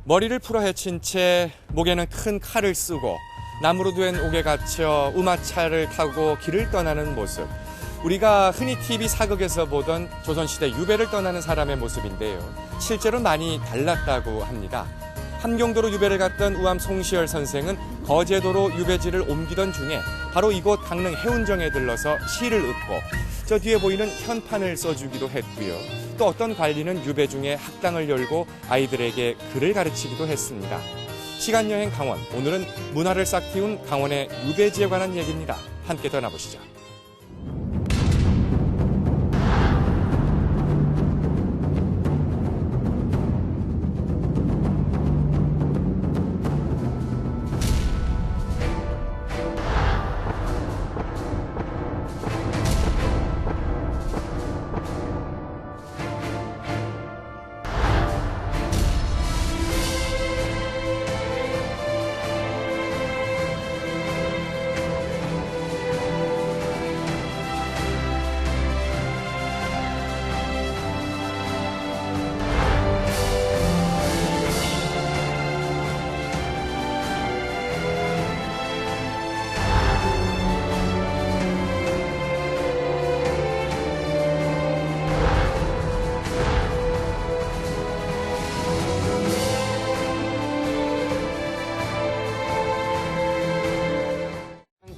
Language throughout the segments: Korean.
머리를 풀어헤친 채 목에는 큰 칼을 쓰고 나무로 된 옥에 갇혀 우마차를 타고 길을 떠나는 모습. 우리가 흔히 TV 사극에서 보던 조선시대 유배를 떠나는 사람의 모습인데요. 실제로 많이 달랐다고 합니다. 함경도로 유배를 갔던 우암 송시열 선생은 거제도로 유배지를 옮기던 중에 바로 이곳 강릉 해운정에 들러서 시를 읊고 저 뒤에 보이는 현판을 써주기도 했고요. 또 어떤 관리는 유배 중에 학당을 열고 아이들에게 글을 가르치기도 했습니다. 시간여행 강원, 오늘은 문화를 싹 틔운 강원의 유배지에 관한 얘기입니다. 함께 떠나보시죠.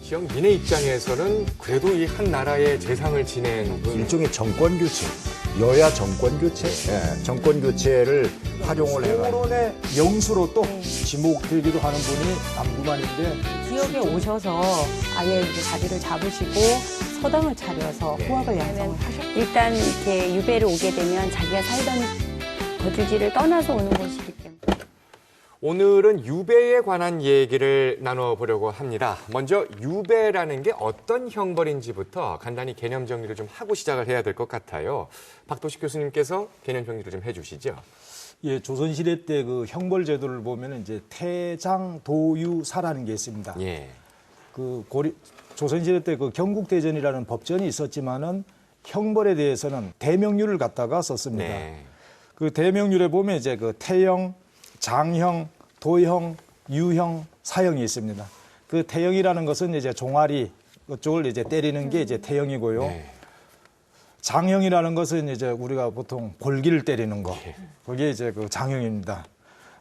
지역 민의 입장에서는 그래도 이 한 나라의 재상을 지낸 일종의 정권 교체, 여야 정권 교체, 정권 교체를 활용을 해가지고 토론의 영수로 또 지목되기도 하는 분이 남구만인데 지역에 오셔서 아예 이제 자리를 잡으시고 서당을 차려서 후학을 양성을 하셨고 일단 이렇게 유배를 오게 되면 자기가 살던 거주지를 떠나서 오는 곳이기 때문에. 오늘은 유배에 관한 얘기를 나눠보려고 합니다. 먼저 유배라는 게 어떤 형벌인지부터 간단히 개념 정리를 좀 하고 시작을 해야 될 것 같아요. 박도식 교수님께서 개념 정리를 좀 해주시죠. 예, 조선시대 때 그 형벌 제도를 보면 이제 태장도유사라는 게 있습니다. 예. 그 조선시대 때 그 경국대전이라는 법전이 있었지만은 형벌에 대해서는 대명률을 갖다가 썼습니다. 네. 그 대명률에 보면 이제 그 태형, 장형, 도형, 유형, 사형이 있습니다. 그 태형이라는 것은 이제 종아리 그쪽을 이제 때리는 게 이제 태형이고요. 네. 장형이라는 것은 이제 우리가 보통 볼기를 때리는 거. 네. 그게 이제 그 장형입니다.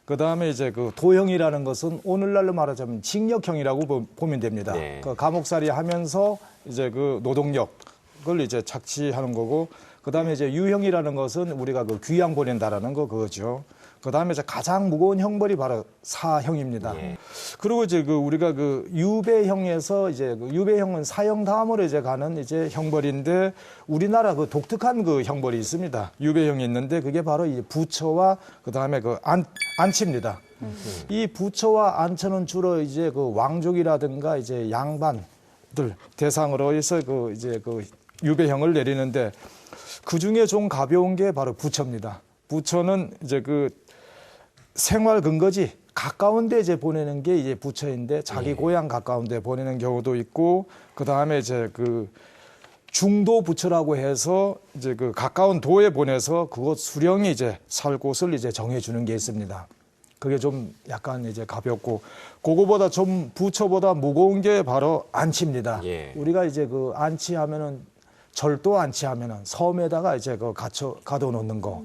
그 다음에 이제 그 도형이라는 것은 오늘날로 말하자면 징역형이라고 보면 됩니다. 네. 그 감옥살이 하면서 이제 그 노동력을 이제 착취하는 거고, 그 다음에 이제 유형이라는 것은 우리가 그 귀양 보낸다라는 거 그거죠. 그 다음에 이제 가장 무거운 형벌이 바로 사형입니다. 예. 그리고 이제 그 우리가 그 유배형에서 이제 그 유배형은 사형 다음으로 이제 가는 이제 형벌인데 우리나라 그 독특한 그 형벌이 있습니다. 유배형이 있는데 그게 바로 이 부처와 그 다음에 그 안치입니다. 이 부처와 안처는 주로 이제 그 왕족이라든가 이제 양반들 대상으로 해서 그 이제 그 유배형을 내리는데 그 중에 좀 가벼운 게 바로 부처입니다. 부처는 이제 그 생활 근거지 가까운 데 이제 보내는 게 이제 부처인데 자기 고향 가까운 데 보내는 경우도 있고 그 다음에 이제 그 중도 부처라고 해서 이제 그 가까운 도에 보내서 그곳 수령이 이제 살 곳을 이제 정해주는 게 있습니다. 그게 좀 약간 이제 가볍고 그거보다 좀 부처보다 무거운 게 바로 안치입니다. 예. 우리가 이제 그 안치하면은 절도 안치하면은 섬에다가 이제 그 가둬놓는 거.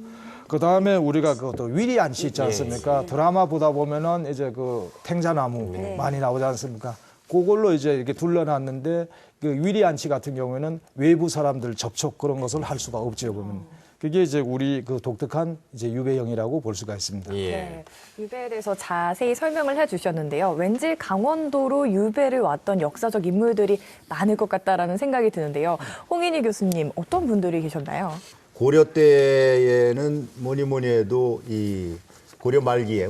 그 다음에 우리가 그또 위리 안치 있지 않습니까? 드라마 보다 보면은 이제 그 탱자나무 많이 나오지 않습니까? 그걸로 이제 이렇게 둘러놨는데 그 위리 안치 같은 경우에는 외부 사람들 접촉 그런 것을 할 수가 없죠, 보면. 그게 이제 우리 그 독특한 이제 유배형이라고 볼 수가 있습니다. 예. 네, 유배에 대해서 자세히 설명을 해주셨는데요. 왠지 강원도로 유배를 왔던 역사적 인물들이 많을 것 같다라는 생각이 드는데요. 홍인희 교수님, 어떤 분들이 계셨나요? 고려 때에는 뭐니 해도 이 고려 말기에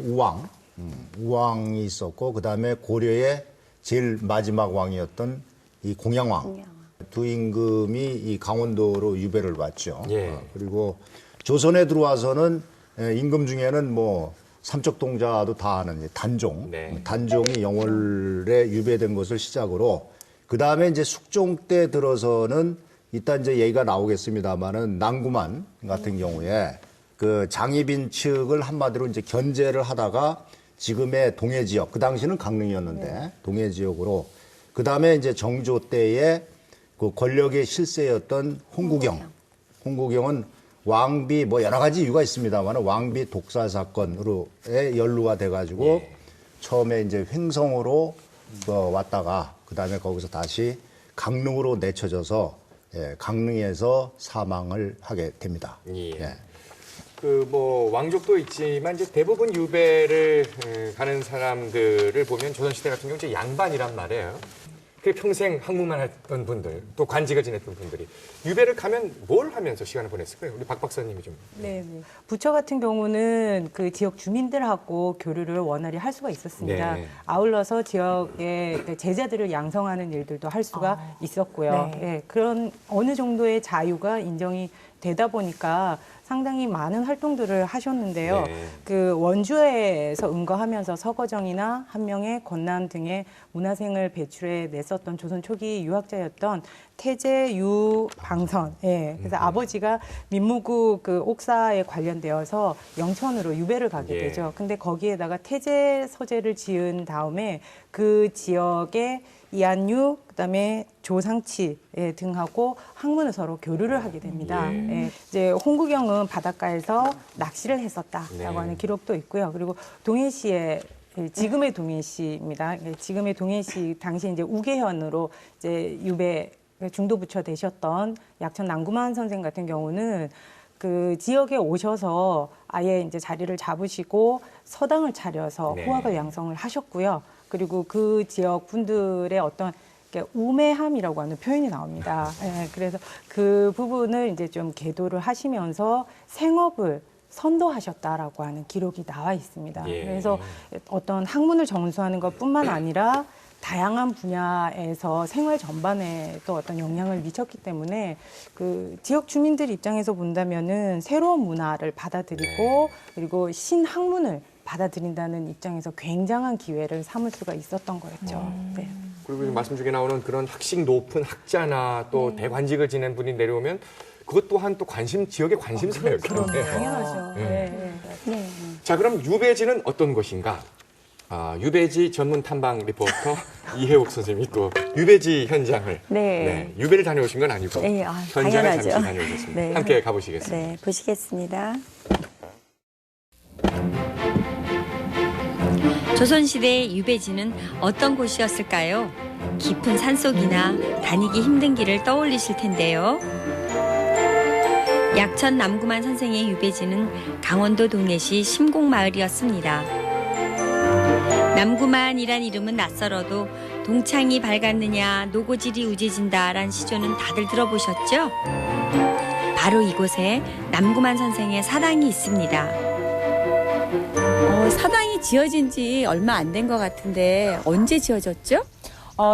우왕이 있었고 그다음에 고려의 제일 마지막 왕이었던 이 공양왕 두 임금이 이 강원도로 유배를 왔죠. 예. 그리고 조선에 들어와서는 임금 중에는 뭐 삼척동자도 다 아는 단종, 네. 단종이 영월에 유배된 것을 시작으로 그 다음에 이제 숙종 때 들어서는 이따 이제 얘기가 나오겠습니다만은 난구만 같은 경우에 그 장희빈 측을 한마디로 이제 견제를 하다가 지금의 동해 지역, 그 당시는 강릉이었는데 동해 지역으로 그 다음에 이제 정조 때의 그 권력의 실세였던 홍구경은 왕비 뭐 여러 가지 이유가 있습니다만 왕비 독살 사건으로의 연루가 돼가지고 처음에 이제 횡성으로 왔다가 그 다음에 거기서 다시 강릉으로 내쳐져서 강릉에서 사망을 하게 됩니다. 예. 그 뭐 왕족도 있지만 이제 대부분 유배를 가는 사람들을 보면 조선시대 같은 경우 이제 양반이란 말이에요. 그 평생 학문만 했던 분들, 또 관직을 지냈던 분들이 유배를 가면 뭘 하면서 시간을 보냈을까요? 우리 박 박사님이 좀. 네. 부처 같은 경우는 그 지역 주민들하고 교류를 원활히 할 수가 있었습니다. 네. 아울러서 지역의 제자들을 양성하는 일들도 할 수가 있었고요. 네. 예, 그런 어느 정도의 자유가 인정이 되다 보니까 상당히 많은 활동들을 하셨는데요. 네. 그 원주에서 은거하면서 서거정이나 한명의 권남 등의 문화생을 배출해 냈었던 조선 초기 유학자였던 태제 유방선. 예. 그래서 아버지가 민무구 그 옥사에 관련되어서 영천으로 유배를 가게 예. 되죠. 근데 거기에다가 태제 서재를 지은 다음에 그 지역에 이한유, 그다음에 조상치 등하고 학문을 서로 교류를 하게 됩니다. 예. 이제 홍구경은 바닷가에서 낚시를 했었다라고 네. 하는 기록도 있고요. 그리고 동해시에 지금의 동해시입니다. 지금의 동해시 당시 이제 우계현으로 이제 유배 중도부처 되셨던 약천 남구만 선생 같은 경우는 그 지역에 오셔서 아예 이제 자리를 잡으시고 서당을 차려서 네. 호학을 양성을 하셨고요. 그리고 그 지역 분들의 어떤 우매함이라고 하는 표현이 나옵니다. 예, 그래서 그 부분을 이제 좀 계도를 하시면서 생업을 선도하셨다라고 하는 기록이 나와 있습니다. 예. 그래서 어떤 학문을 전수하는 것뿐만 아니라 다양한 분야에서 생활 전반에 또 어떤 영향을 미쳤기 때문에 그 지역 주민들 입장에서 본다면은 새로운 문화를 받아들이고 그리고 신학문을 받아들인다는 입장에서 굉장한 기회를 삼을 수가 있었던 거였죠. 네. 그리고 지금 말씀 중에 나오는 그런 학식 높은 학자나 또 대관직을 지낸 분이 내려오면 그것 또한 또 지역의 관심사였거든요. 당연하죠. 네. 네. 자, 그럼 유배지는 어떤 곳인가? 유배지 전문 탐방 리포터 이혜옥 선생님이 또 유배지 현장을 네. 유배를 다녀오신 건 아니고 네, 현장을 당연하죠. 잠시 다녀오셨습니다. 네. 함께 가보시겠습니다. 네, 보시겠습니다. 조선시대의 유배지는 어떤 곳이었을까요? 깊은 산속이나 다니기 힘든 길을 떠올리실 텐데요. 약천 남구만 선생의 유배지는 강원도 동해시 심곡마을이었습니다. 남구만이란 이름은 낯설어도 동창이 밝았느냐 노고질이 우재진다란 시조는 다들 들어보셨죠? 바로 이곳에 남구만 선생의 사당이 있습니다. 사당이 지어진 지 얼마 안 된 것 같은데 언제 지어졌죠?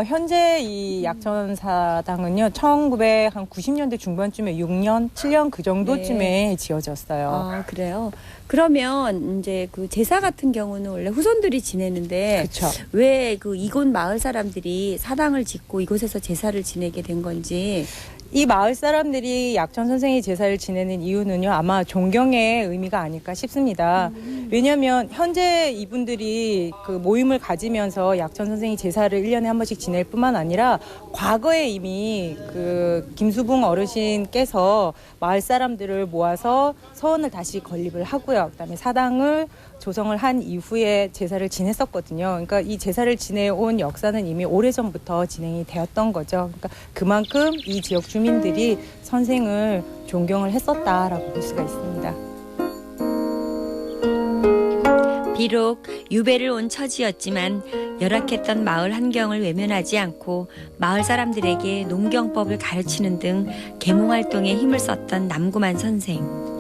현재 이 약천사당은요, 1990년대 중반쯤에 6년, 7년 그 정도쯤에 지어졌어요. 그래요. 그러면 이제 그 제사 같은 경우는 원래 후손들이 지내는데 그쵸. 왜 그 이곳 마을 사람들이 사당을 짓고 이곳에서 제사를 지내게 된 건지. 이 마을 사람들이 약천 선생의 제사를 지내는 이유는요, 아마 존경의 의미가 아닐까 싶습니다. 왜냐하면 현재 이분들이 그 모임을 가지면서 약천 선생의 제사를 1년에 한 번씩 지낼 뿐만 아니라 과거에 이미 그 김수붕 어르신께서 마을 사람들을 모아서 서원을 다시 건립을 하고요. 그다음에 사당을 조성을 한 이후에 제사를 지냈었거든요. 그러니까 이 제사를 지내온 역사는 이미 오래전부터 진행이 되었던 거죠. 그러니까 그만큼 이 지역 주민들이 선생을 존경을 했었다라고 볼 수가 있습니다. 비록 유배를 온 처지였지만 열악했던 마을 환경을 외면하지 않고 마을 사람들에게 농경법을 가르치는 등 계몽활동에 힘을 썼던 남구만 선생.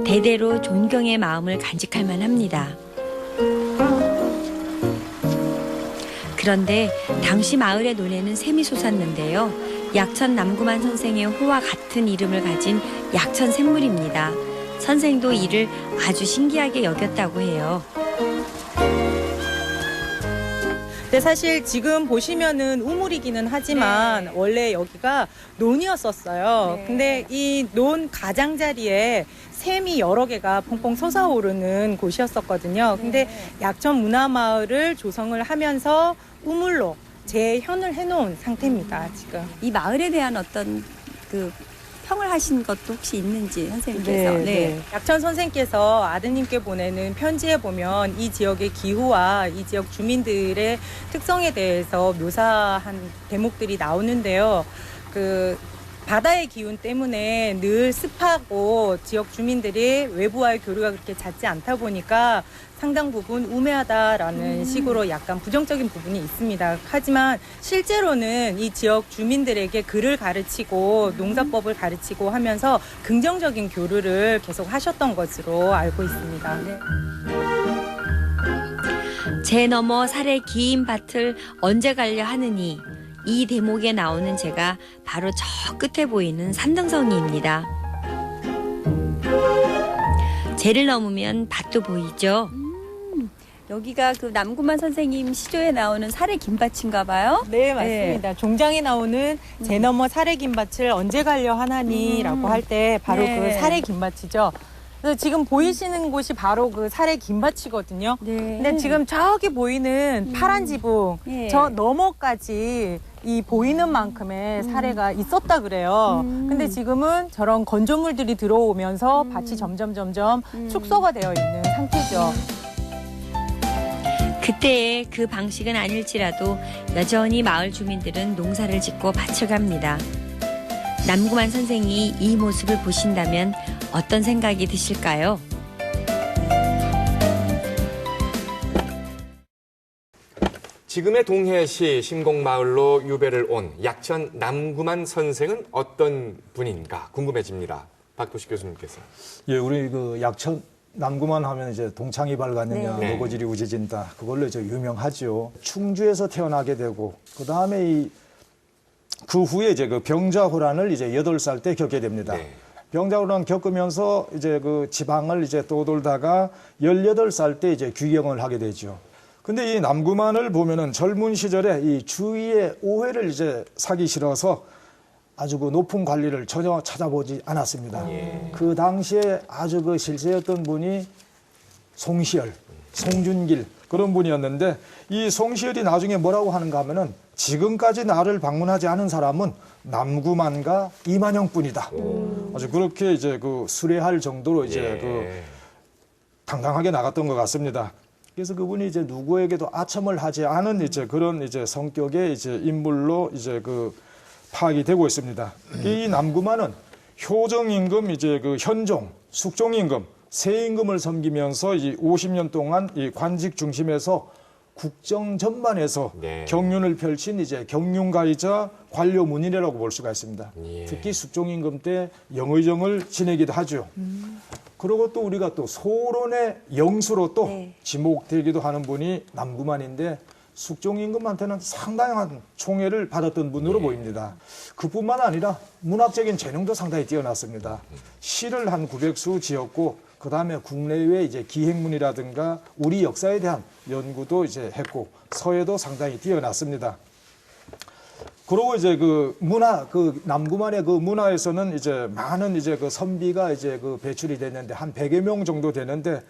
대대로 존경의 마음을 간직할 만합니다. 그런데 당시 마을의 논에는 샘이 솟았는데요. 약천 남구만 선생의 호와 같은 이름을 가진 약천 샘물입니다. 선생도 이를 아주 신기하게 여겼다고 해요. 근데 사실 지금 보시면은 우물이기는 하지만 원래 여기가 논이었었어요. 근데 이 논 가장자리에 샘이 여러 개가 퐁퐁 솟아오르는 곳이었었거든요. 근데 약천 문화마을을 조성을 하면서 우물로 재현을 해놓은 상태입니다, 지금. 이 마을에 대한 어떤 그 평을 하신 것도 혹시 있는지 선생님께서. 네. 약천 선생께서 아드님께 보내는 편지에 보면 이 지역의 기후와 이 지역 주민들의 특성에 대해서 묘사한 대목들이 나오는데요. 그 바다의 기운 때문에 늘 습하고 지역 주민들이 외부와의 교류가 그렇게 잦지 않다 보니까 상당 부분 우매하다라는 식으로 약간 부정적인 부분이 있습니다. 하지만 실제로는 이 지역 주민들에게 글을 가르치고 농사법을 가르치고 하면서 긍정적인 교류를 계속 하셨던 것으로 알고 있습니다. 제 너머 살의 긴 밭을 언제 갈려 하느니 이 대목에 나오는 제가 바로 저 끝에 보이는 산등성이입니다. 제를 넘으면 밭도 보이죠. 여기가 그 남구만 선생님 시조에 나오는 살의 김밭인가 봐요. 네, 맞습니다. 종장에 나오는 제 너머 살의 김밭을 언제 갈려 하나니라고 할 때 바로 그 살의 김밭이죠. 그래서 지금 보이시는 곳이 바로 그 살의 김밭이거든요. 근데 지금 저기 보이는 파란 지붕, 저 너머까지 이 보이는 만큼의 사례가 있었다 그래요. 근데 지금은 저런 건조물들이 들어오면서 밭이 점점 축소가 되어 있는 상태죠. 그때의 그 방식은 아닐지라도 여전히 마을 주민들은 농사를 짓고 밭을 갑니다. 남구만 선생이 이 모습을 보신다면 어떤 생각이 드실까요? 지금의 동해시 신곡마을로 유배를 온 약천 남구만 선생은 어떤 분인가 궁금해집니다. 박도식 교수님께서. 예, 우리 그 약천 남구만 하면 이제 동창이 밝았느냐, 네. 노고질이 우지진다. 그걸로 이제 유명하죠. 충주에서 태어나게 되고, 그 다음에 그 후에 이제 그 병자호란을 이제 8살 때 겪게 됩니다. 네. 병자호란 겪으면서 이제 그 지방을 이제 떠돌다가 18살 때 이제 귀경을 하게 되죠. 근데 이 남구만을 보면은 젊은 시절에 이 주위의 오해를 이제 사기 싫어서 아주 그 높은 관리를 전혀 찾아보지 않았습니다. 그 당시에 아주 그 실세였던 분이 송시열, 송준길 그런 분이었는데 이 송시열이 나중에 뭐라고 하는가 하면은 지금까지 나를 방문하지 않은 사람은 남구만과 이만영뿐이다. 아주 그렇게 이제 그 수레할 정도로 이제 그 당당하게 나갔던 것 같습니다. 그래서 그분이 이제 누구에게도 아첨을 하지 않은 이제 그런 이제 성격의 이제 인물로 이제 그 파악이 되고 있습니다. 이 남구만은 효정임금 이제 그 현종, 숙종임금, 세임금을 섬기면서 이 50년 동안 이 관직 중심에서 국정 전반에서 경륜을 펼친 이제 경륜가이자 관료 문인이라고 볼 수가 있습니다. 특히 숙종임금 때 영의정을 지내기도 하죠. 그리고 또 우리가 또 소론의 영수로 또 지목되기도 하는 분이 남구만인데 숙종임금한테는 상당한 총애를 받았던 분으로 보입니다. 그뿐만 아니라 문학적인 재능도 상당히 뛰어났습니다. 시를 한 900수 지었고 그 다음에 국내외 이제 기행문이라든가 우리 역사에 대한 연구도 이제 했고 서예도 상당히 뛰어났습니다. 그리고 이제 그 문화, 그 남구만의 그 문화에서는 이제 많은 이제 그 선비가 이제 그 배출이 됐는데 한 100여 명 정도 되는데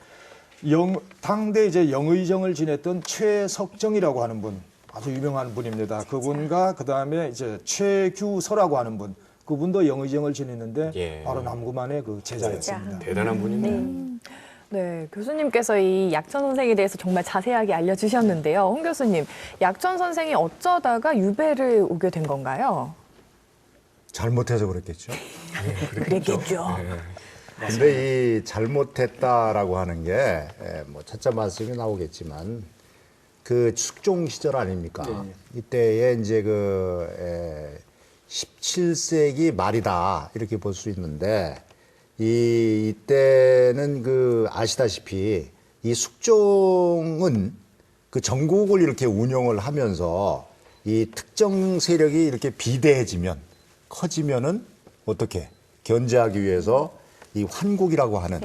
당대 이제 영의정을 지냈던 최석정이라고 하는 분, 아주 유명한 분입니다. 그분과 그 다음에 이제 최규서라고 하는 분, 그분도 영의정을 지냈는데 바로 남구만의 그 제자였습니다. 대단한 분이네요. 네, 교수님께서 이 약천 선생에 대해서 정말 자세하게 알려주셨는데요. 홍 교수님, 약천 선생이 어쩌다가 유배를 오게 된 건가요? 잘못해서 그랬겠죠. 그랬겠죠. 근데 이 잘못했다라고 하는 게 뭐 차차 말씀이 나오겠지만 그 숙종 시절 아닙니까? 이때에 이제 그 17세기 말이다 이렇게 볼 수 있는데 이때는 그 아시다시피 이 숙종은 그 전국을 이렇게 운영을 하면서 이 특정 세력이 이렇게 비대해지면 커지면은 어떻게 견제하기 위해서 이 환국이라고 하는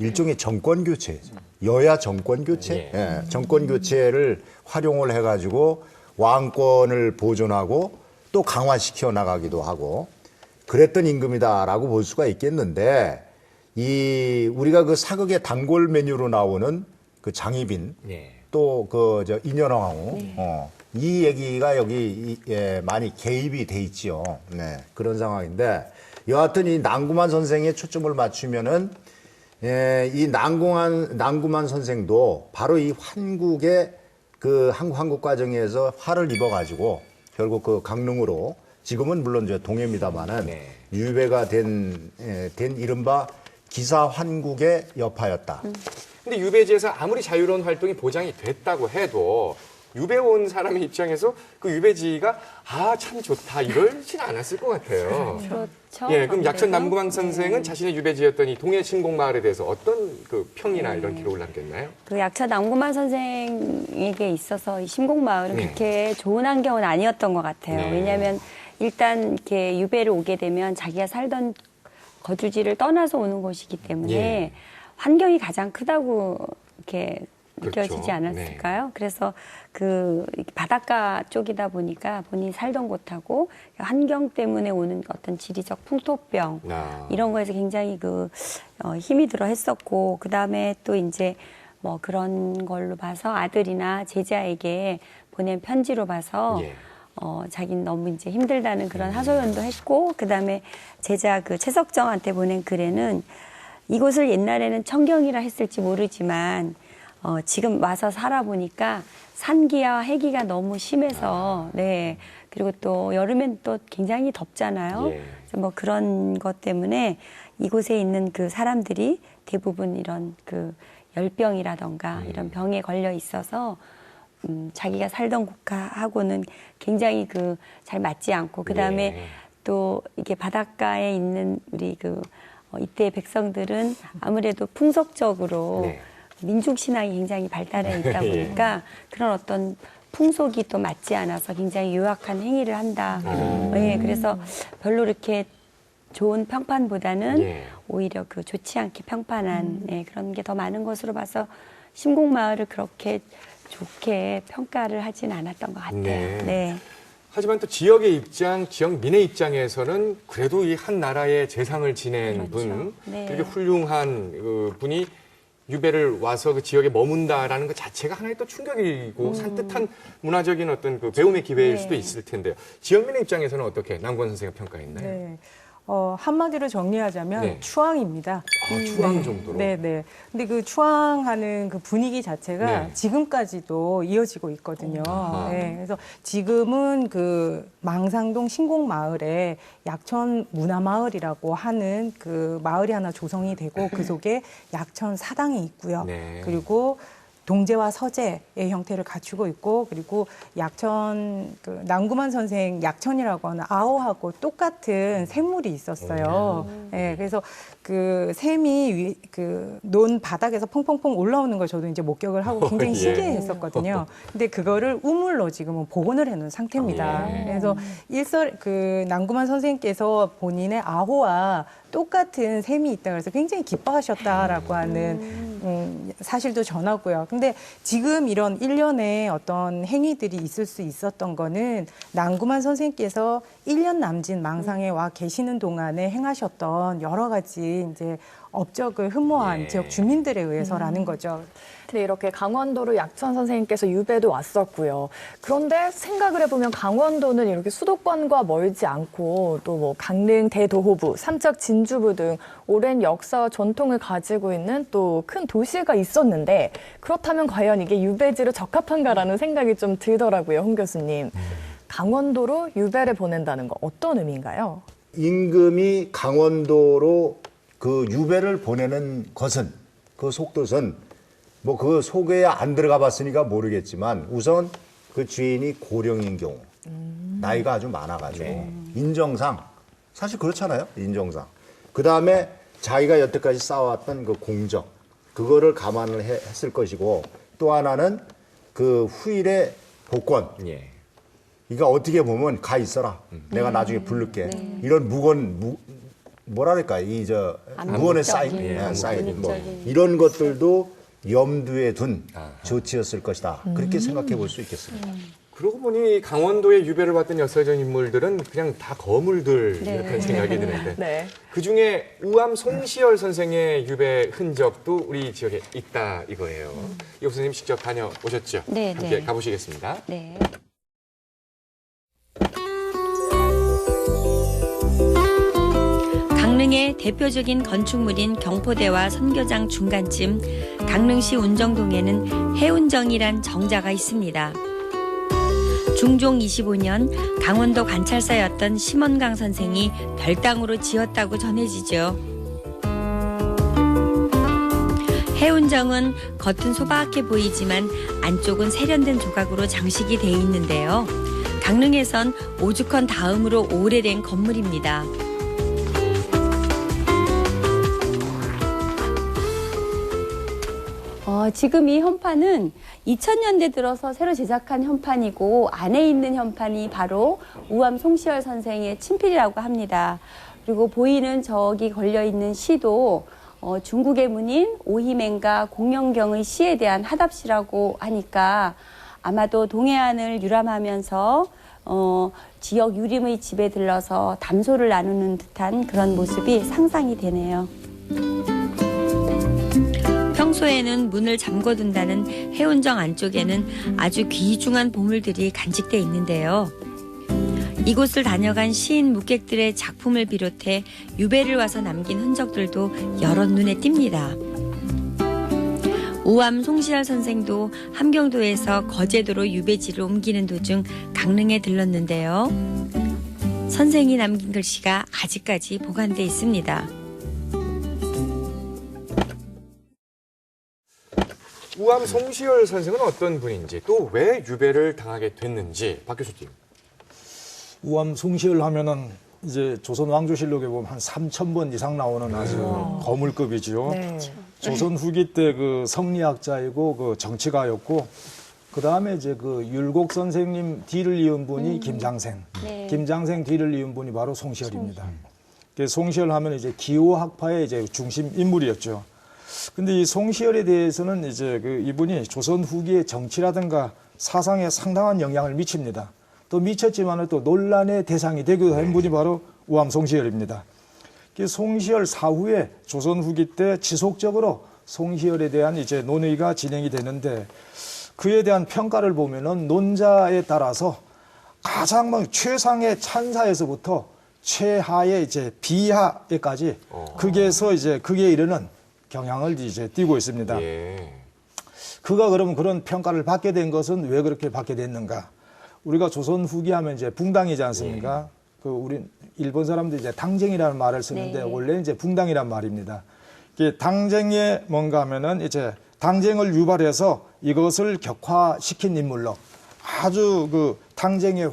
일종의 정권 교체죠. 여야 정권 교체. 예, 정권 교체를 활용을 해가지고 왕권을 보존하고 또 강화시켜 나가기도 하고 그랬던 임금이다라고 볼 수가 있겠는데 우리가 그 사극의 단골 메뉴로 나오는 그 장희빈 또 그 인현왕후 이 얘기가 여기 많이 개입이 돼 있지요. 네, 그런 상황인데 여하튼 이 난구만 선생의 초점을 맞추면은 이 난구만 선생도 바로 이 환국의 그 한국 과정에서 화를 입어가지고 결국 그 강릉으로 지금은 물론 저 동해입니다만은 유배가 된 이른바 기사 환국의 여파였다. 근데 유배지에서 아무리 자유로운 활동이 보장이 됐다고 해도 유배 온 사람의 입장에서 그 유배지가 참 좋다 이러진 않았을 것 같아요. 그렇죠. 예, 그럼 약천 아무래도. 남구만 선생은 자신의 유배지였던 이 동해 신곡마을에 대해서 어떤 그 평이나 이런 기록을 남겼나요? 그 약천 남구만 선생에게 있어서 이 신곡마을은 네. 그렇게 좋은 환경은 아니었던 것 같아요. 네. 왜냐하면 일단 이렇게 유배를 오게 되면 자기가 살던 거주지를 떠나서 오는 곳이기 때문에 예. 환경이 가장 크다고 이렇게 그렇죠. 느껴지지 않았을까요? 그래서 그 바닷가 쪽이다 보니까 본인이 살던 곳하고 환경 때문에 오는 어떤 지리적 풍토병 이런 거에서 굉장히 힘이 들어 했었고 그 다음에 또 이제 뭐 그런 걸로 봐서 아들이나 제자에게 보낸 편지로 봐서 예. 자기는 너무 이제 힘들다는 그런 하소연도 했고 그 다음에 제자 그 최석정한테 보낸 글에는 이곳을 옛날에는 청경이라 했을지 모르지만 지금 와서 살아보니까 산기와 해기가 너무 심해서 네 그리고 또 여름엔 또 굉장히 덥잖아요. 예. 그래서 뭐 그런 것 때문에 이곳에 있는 그 사람들이 대부분 이런 그 열병이라던가 이런 병에 걸려 있어서 자기가 살던 곳하고는 굉장히 잘 맞지 않고 그 다음에 예. 또 이게 바닷가에 있는 우리 이때 백성들은 아무래도 풍속적으로 네. 민족 신앙이 굉장히 발달해 있다 보니까 그런 어떤 풍속이 또 맞지 않아서 굉장히 유약한 행위를 한다. 예, 그래서 별로 이렇게 좋은 평판보다는 예. 오히려 좋지 않게 평판한 그런 게 더 많은 것으로 봐서 신곡마을을 그렇게 좋게 평가를 하진 않았던 것 같아요. 네. 네. 하지만 또 지역의 입장, 지역민의 입장에서는 그래도 이 한 나라의 재상을 지낸 그렇죠. 분, 네. 이렇게 훌륭한 분이 유배를 와서 그 지역에 머문다라는 것 자체가 하나의 또 충격이고 산뜻한 문화적인 어떤 배움의 기회일 네. 수도 있을 텐데요. 지역민의 입장에서는 어떻게 남권 선생가 평가했나요? 네. 한마디로 정리하자면 네. 추앙입니다. 추앙 정도로. 네, 네. 근데 그 추앙하는 그 분위기 자체가 네. 지금까지도 이어지고 있거든요. 아하. 네. 그래서 지금은 그 망상동 신곡마을에 약천 문화마을이라고 하는 그 마을이 하나 조성이 되고 그 속에 약천 사당이 있고요. 네. 그리고 동제와 서제의 형태를 갖추고 있고 그리고 약천 난구만 선생 약천이라고 하는 아오하고 똑같은 샘물이 있었어요. 네, 그래서 그 샘이 논 바닥에서 퐁퐁퐁 올라오는 걸 저도 이제 목격을 하고 굉장히 예. 신기했었거든요. 근데 그거를 우물로 지금은 복원을 해놓은 상태입니다. 예. 그래서 난구만 선생님께서 본인의 아호와 똑같은 샘이 있다 그래서 굉장히 기뻐하셨다라고 하는 사실도 전하고요. 근데 지금 이런 일련의 어떤 행위들이 있을 수 있었던 거는 난구만 선생님께서 1년 남짓 망상에 와 계시는 동안에 행하셨던 여러 가지 이제 업적을 흠모한 예. 지역 주민들에 의해서라는 거죠. 근데 이렇게 강원도로 약천 선생님께서 유배도 왔었고요. 그런데 생각을 해보면 강원도는 이렇게 수도권과 멀지 않고 또 뭐 강릉, 대도호부, 삼척, 진주부 등 오랜 역사와 전통을 가지고 있는 또 큰 도시가 있었는데 그렇다면 과연 이게 유배지로 적합한가라는 생각이 좀 들더라고요, 홍 교수님. 강원도로 유배를 보낸다는 거 어떤 의미인가요? 임금이 강원도로 그 유배를 보내는 것은 그 속뜻은 뭐 그 속에 안 들어가 봤으니까 모르겠지만 우선 그 주인이 고령인 경우 나이가 아주 많아가지고 인정상 사실 그렇잖아요. 인정상. 그 다음에 자기가 여태까지 쌓아왔던 그 공적 그거를 감안을 했을 것이고 또 하나는 그 후일의 복권. 예. 그러니까 어떻게 보면 가 있어라. 내가 나중에 부를게. 이런 뭐랄까 이 저 암묵적인, 무언의 사인, 예, 사인 뭐 암묵적인. 이런 것들도 염두에 둔 조치였을 것이다. 그렇게 생각해 볼 수 있겠습니다. 그러고 보니 강원도의 유배를 봤던 역사적 인물들은 그냥 다 거물들 네. 이런 생각이 드는데 네. 그중에 우암 송시열 선생의 유배 흔적도 우리 지역에 있다 이거예요. 이 선생님 직접 다녀오셨죠? 네, 함께 네. 가보시겠습니다. 네. 강릉의 대표적인 건축물인 경포대와 선교장 중간쯤 강릉시 운정동에는 해운정이란 정자가 있습니다. 중종 25년 강원도 관찰사였던 심원강 선생이 별당으로 지었다고 전해지죠. 해운정은 겉은 소박해 보이지만 안쪽은 세련된 조각으로 장식이 돼 있는데요. 강릉에선 오죽헌 다음으로 오래된 건물입니다. 지금 이 현판은 2000년대 들어서 새로 제작한 현판이고 안에 있는 현판이 바로 우암 송시열 선생의 친필이라고 합니다. 그리고 보이는 저기 걸려있는 시도 중국의 문인 오희맹과 공명경의 시에 대한 하답시라고 하니까 아마도 동해안을 유람하면서 지역 유림의 집에 들러서 담소를 나누는 듯한 그런 모습이 상상이 되네요. 평소에는 문을 잠궈둔다는 해운정 안쪽에는 아주 귀중한 보물들이 간직돼 있는데요. 이곳을 다녀간 시인 묵객들의 작품을 비롯해 유배를 와서 남긴 흔적들도 여럿 눈에 띕니다. 우암 송시열 선생도 함경도에서 거제도로 유배지를 옮기는 도중 강릉에 들렀는데요. 선생이 남긴 글씨가 아직까지 보관돼 있습니다. 우암 송시열 선생은 어떤 분인지 또 왜 유배를 당하게 됐는지 박 교수님. 우암 송시열 하면은 이제 조선 왕조실록에 보면 한 3,000번 이상 나오는 아주 거물급이죠. 네. 조선 후기 때 그 성리학자이고 그 정치가였고 그 다음에 이제 그 율곡 선생님 뒤를 이은 분이 김장생. 네. 김장생 뒤를 이은 분이 바로 송시열입니다. 송시열 하면 이제 기호학파의 이제 중심 인물이었죠. 근데 이 송시열에 대해서는 이제 그 이분이 조선 후기의 정치라든가 사상에 상당한 영향을 미칩니다. 또 미쳤지만은 또 논란의 대상이 되기도 한 분이 바로 우암 송시열입니다. 송시열 사후에 조선 후기 때 지속적으로 송시열에 대한 이제 논의가 진행이 되는데 그에 대한 평가를 보면은 논자에 따라서 가장 최상의 찬사에서부터 최하의 이제 비하에까지 극에서 이제 극에 이르는 경향을 이제 띠고 있습니다. 예. 그가 그러면 그런 평가를 받게 된 것은 왜 그렇게 받게 됐는가? 우리가 조선 후기하면 이제 붕당이지 않습니까? 그 우리 일본 사람들이 이제 당쟁이라는 말을 쓰는데 네. 원래 이제 붕당이란 말입니다. 이게 당쟁에 뭔가 하면은 이제 당쟁을 유발해서 이것을 격화시킨 인물로 아주 그 당쟁의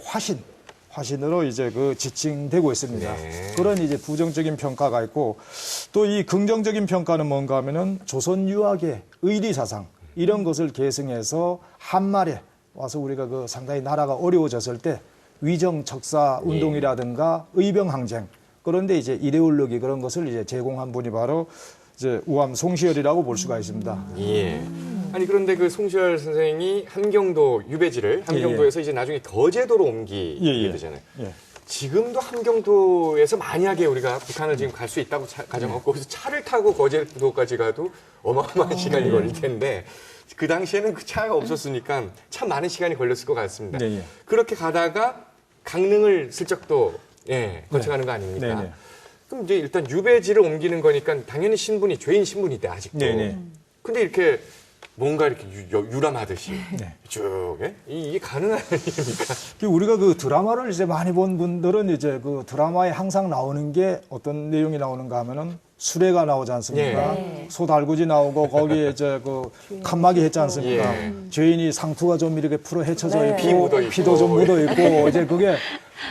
화신으로 이제 그 지칭되고 있습니다. 네. 그런 이제 부정적인 평가가 있고 또 이 긍정적인 평가는 뭔가 하면은 조선 유학의 의리 사상 이런 것을 계승해서 한말에 와서 우리가 그 상당히 나라가 어려워졌을 때 위정 척사 운동이라든가 의병 항쟁 그런데 이제 이데올로기 그런 것을 이제 제공한 분이 바로 이제 우암 송시열이라고 볼 수가 있습니다. 예. 아니 그런데 그 송시열 선생이 함경도 유배지를 함경도에서 이제 나중에 거제도로 옮기게 되잖아요. 예. 지금도 함경도에서 만약에 우리가 북한을 지금 갈 수 있다고 가정하고 거기서 차를 타고 거제도까지 가도 어마어마한 시간이 걸릴 텐데 그 당시에는 그 차가 없었으니까 참 많은 시간이 걸렸을 것 같습니다. 네, 예. 그렇게 가다가 강릉을 슬쩍 또 거쳐가는 거 아닙니까? 네, 네. 그럼 이제 일단 유배지를 옮기는 거니까 당연히 신분이 죄인 신분이대 아직도. 네, 네. 근데 이렇게 뭔가 이렇게 유람하듯이 네. 쭉 이게 가능한 일입니까? 우리가 그 드라마를 이제 많이 본 분들은 이제 그 드라마에 항상 나오는 게 어떤 내용이 나오는가 하면은 수레가 나오지 않습니까? 소달구지 나오고 거기에 이제 그 칸막이 했지 않습니까? 예. 죄인이 상투가 좀 이렇게 풀어 헤쳐져 네. 있고 피 묻어 있고. 피도 좀 묻어 있고 이제 그게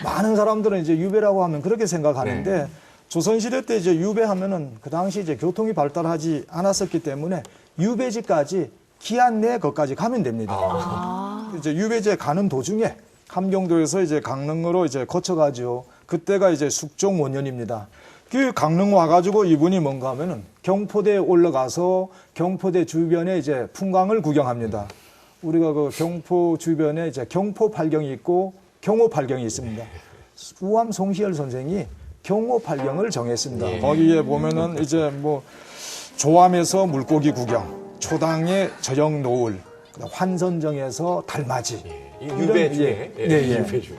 많은 사람들은 이제 유배라고 하면 그렇게 생각하는데 조선시대 때 이제 유배하면은 그 당시 이제 교통이 발달하지 않았었기 때문에 유배지까지 기한 내 것까지 가면 됩니다. 이제 유배지에 가는 도중에 함경도에서 이제 강릉으로 이제 거쳐가죠. 그때가 이제 숙종 5년입니다. 그 강릉 와가지고 이분이 뭔가 하면은 경포대에 올라가서 경포대 주변에 이제 풍광을 구경합니다. 우리가 그 경포 주변에 이제 경포 팔경이 있고 경호 팔경이 있습니다. 우암 송시열 선생이 경호 팔경을 정했습니다. 거기에 보면은 이제 뭐 조암에서 물고기 구경, 초당의 저녁 노을, 환선정에서 달맞이. 유배 중에. 유배 중에.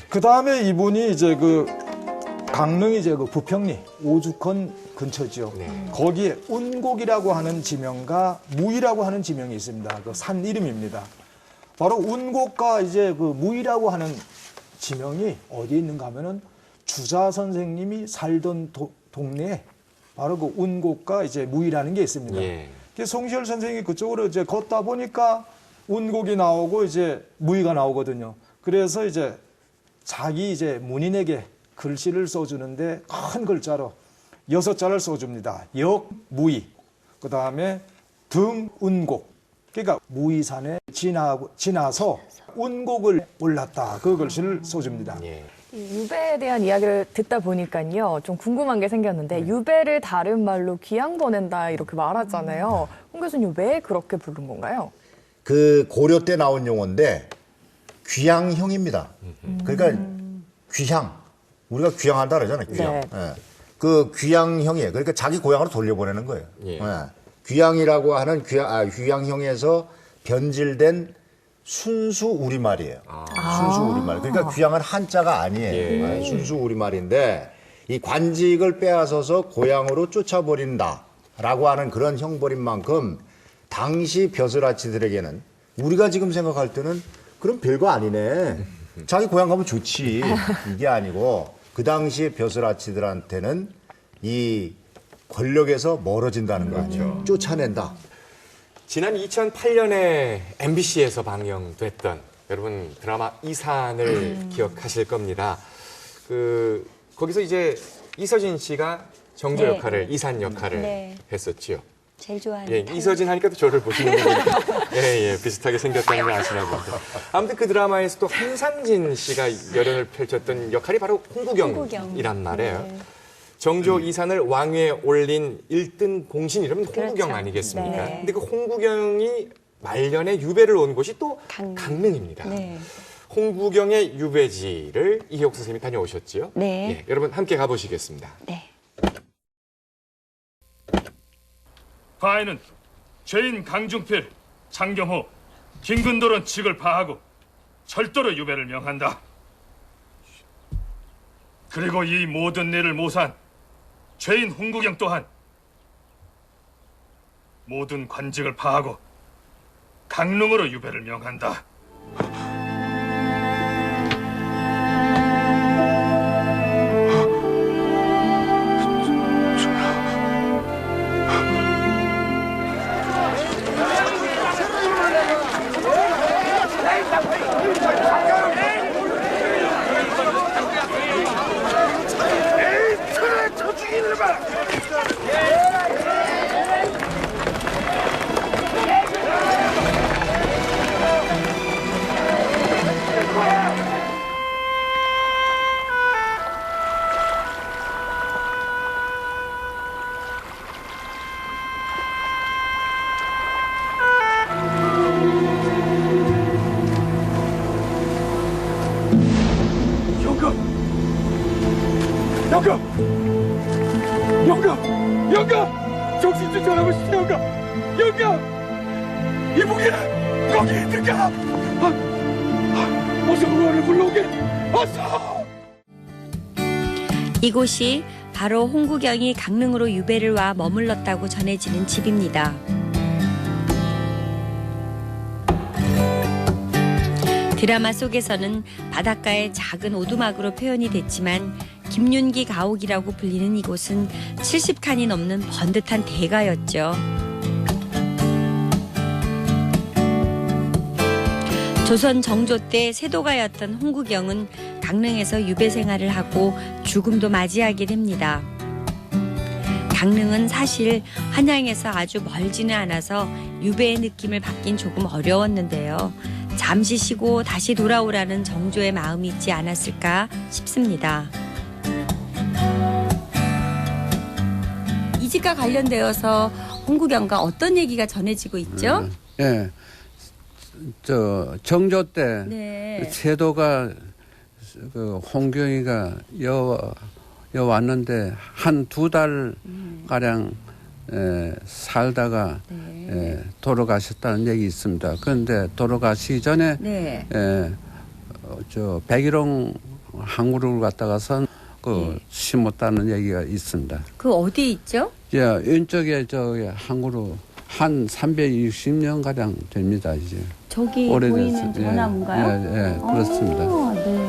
그 다음에 이분이 이제 그 강릉이 이제 그 부평리 오죽헌 근처지요. 거기에 운곡이라고 하는 지명과 무이라고 하는 지명이 있습니다. 그 산 이름입니다. 바로 운곡과 이제 그 무이라고 하는 지명이 어디에 있는가 하면은 주자 선생님이 살던 동네에 바로 그 운곡과 이제 무이라는 게 있습니다. 그래서 송시열 선생이 그쪽으로 이제 걷다 보니까 운곡이 나오고 이제 무이가 나오거든요. 그래서 이제 자기 이제 문인에게 글씨를 써주는데 큰 글자로 6자를 써줍니다. 역, 무이, 그 다음에 등, 운곡. 그러니까 무이산에 지나서 운곡을 올랐다. 그 글씨를 써줍니다. 유배에 대한 이야기를 듣다 보니까요, 좀 궁금한 게 생겼는데, 유배를 다른 말로 귀양 보낸다 이렇게 말하잖아요. 홍 교수님 왜 그렇게 부른 건가요? 그 고려 때 나온 용어인데 귀향형입니다. 그러니까 귀향. 우리가 귀향한다 그러잖아요. 귀향. 네. 예. 그 귀향형이에요. 그러니까 자기 고향으로 돌려보내는 거예요. 예. 귀향이라고 하는 귀향형에서 변질된 순수 우리말이에요. 순수 우리말. 그러니까 귀향은 한자가 아니에요. 순수 우리말인데 이 관직을 빼앗아서 고향으로 쫓아버린다라고 하는 그런 형벌인 만큼 당시 벼슬아치들에게는 우리가 지금 생각할 때는 그럼 별거 아니네. 자기 고향 가면 좋지. 이게 아니고 그 당시에 벼슬아치들한테는 이 권력에서 멀어진다는 거죠. 쫓아낸다. 지난 2008년에 MBC에서 방영됐던 여러분 드라마 이산을 기억하실 겁니다. 거기서 이제 이서진 씨가 정조 네. 역할을 이산 역할을 네. 했었지요. 제일 좋아하는 예, 이서진 하니까 또 저를 보시는 분이 비슷하게 생겼다는 걸 아시나 봅니다. 아무튼 그 드라마에서 또 한상진 씨가 열연을 펼쳤던 역할이 바로 홍구경이란 말이에요. 네. 정조 이산을 왕위에 올린 1등 공신 이름은 홍구경 그렇죠. 아니겠습니까? 네. 근데 그 홍구경이 말년에 유배를 온 곳이 또 강릉입니다. 네. 홍구경의 유배지를 이혜옥 선생님이 다녀오셨지요? 네. 예, 여러분 함께 가보시겠습니다. 네. 과인은 죄인 강중필, 장경호, 김근돌은 직을 파하고 철도로 유배를 명한다. 그리고 이 모든 일을 모사한 죄인 홍구경 또한 모든 관직을 파하고 강릉으로 유배를 명한다. 영감! 정신 좀 차려보시죠, 영감! 영감! 이북이는 거기 있는가? 어서 의원을 불러오게! 어서! 이곳이 바로 홍구경이 강릉으로 유배를 와 머물렀다고 전해지는 집입니다. 드라마 속에서는 바닷가의 작은 오두막으로 표현이 됐지만 김윤기 가옥이라고 불리는 이곳은 70칸이 넘는 번듯한 대가였죠. 조선 정조 때 세도가였던 홍구경은 강릉에서 유배 생활을 하고 죽음도 맞이하게 됩니다. 강릉은 사실 한양에서 아주 멀지는 않아서 유배의 느낌을 받긴 조금 어려웠는데요. 잠시 쉬고 다시 돌아오라는 정조의 마음이 있지 않았을까 싶습니다. 이직과 관련되어서 홍구경과 어떤 얘기가 전해지고 있죠? 예. 정조 때 네. 세도가 그 홍경이가 여 왔는데 한 2달 가량 살다가 돌아가셨다는 얘기 있습니다. 그런데 돌아가시기 전에 네. 백일홍 항구를 갔다가선 심었다는 얘기가 있습니다. 그 어디 있죠? 예, 왼쪽에 항구로 한 360년 가량 됩니다, 이제. 저기 오래됐어요. 보이는 저 나무인가요? 예, 그렇습니다. 네.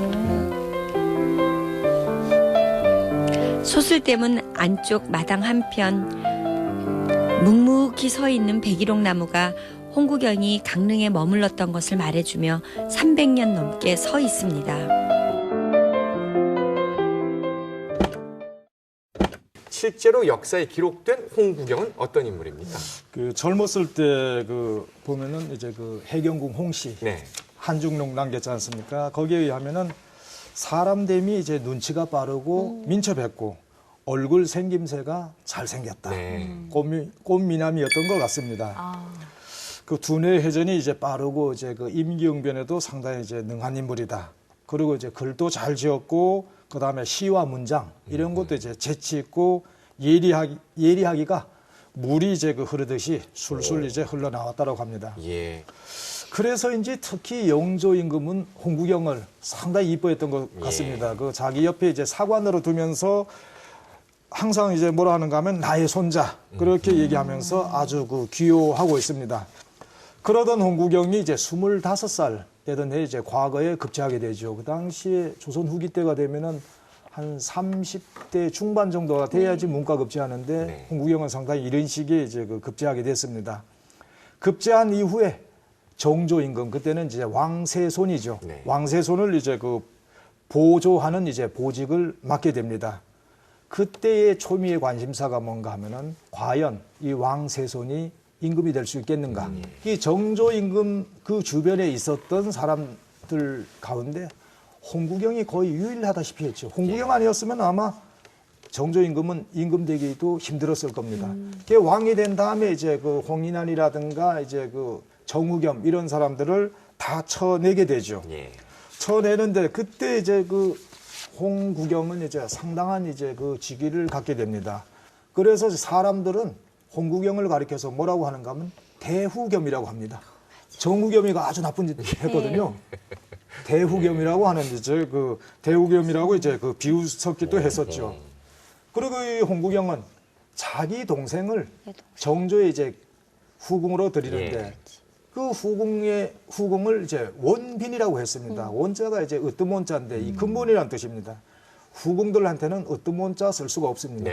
소슬대문 안쪽 마당 한편 묵묵히 서 있는 백일홍 나무가 홍구경이 강릉에 머물렀던 것을 말해주며 300년 넘게 서 있습니다. 실제로 역사에 기록된 홍구경은 어떤 인물입니까? 그 젊었을 때 그 보면은 이제 그 해경궁 홍씨 네. 한중록 남겼지 않습니까? 거기에 의하면은 사람 됨이 이제 눈치가 빠르고 민첩했고 얼굴 생김새가 잘생겼다. 네. 꽃미남이었던 것 같습니다. 그 두뇌 회전이 이제 빠르고 이제 그 임기응변에도 상당히 이제 능한 인물이다. 그리고 이제 글도 잘 지었고 그 다음에 시와 문장 이런 것도 이제 재치 있고 예리하기가 물이 이제 그 흐르듯이 술술 이제 흘러나왔다고 합니다. 예. 그래서인지 특히 영조 임금은 홍구경을 상당히 이뻐했던 것 같습니다. 그 자기 옆에 이제 사관으로 두면서 항상 이제 뭐라 하는가 하면 나의 손자 그렇게 얘기하면서 아주 그 귀여워하고 있습니다. 그러던 홍구경이 이제 25살 되던 해 이제 과거에 급제하게 되죠. 그 당시에 조선 후기 때가 되면은 한 30대 중반 정도가 돼야지 문과 급제하는데 홍구경은 상당히 이런 시기에 이제 그 급제하게 됐습니다. 급제한 이후에 정조 임금 그때는 이제 왕세손이죠. 왕세손을 이제 그 보조하는 이제 보직을 맡게 됩니다. 그때의 초미의 관심사가 뭔가 하면은 과연 이 왕세손이 임금이 될 수 있겠는가. 이 정조 임금 그 주변에 있었던 사람들 가운데 홍구경이 거의 유일하다시피 했죠. 홍구경 아니었으면 아마 정조 임금은 임금 되기도 힘들었을 겁니다. 그 왕이 된 다음에 이제 그 홍인환이라든가 이제 그 정우겸 이런 사람들을 다 쳐내게 되죠. 쳐내는데 그때 이제 그 홍구경은 이제 상당한 이제 그 직위를 갖게 됩니다. 그래서 사람들은 홍구경을 가리켜서 뭐라고 하는가 하면 대후겸이라고 합니다. 정우겸이가 아주 나쁜 짓 했거든요. 대후겸이라고 하는 이제 그 대후겸이라고 이제 그 비웃었기도 했었죠. 그리고 이 홍구경은 자기 동생을 정조에 이제 후궁으로 들이는데 그 후궁을 이제 원빈이라고 했습니다. 원자가 이제 으뜸원자인데 이 근본이라는 뜻입니다. 후궁들한테는 으뜸원자 쓸 수가 없습니다.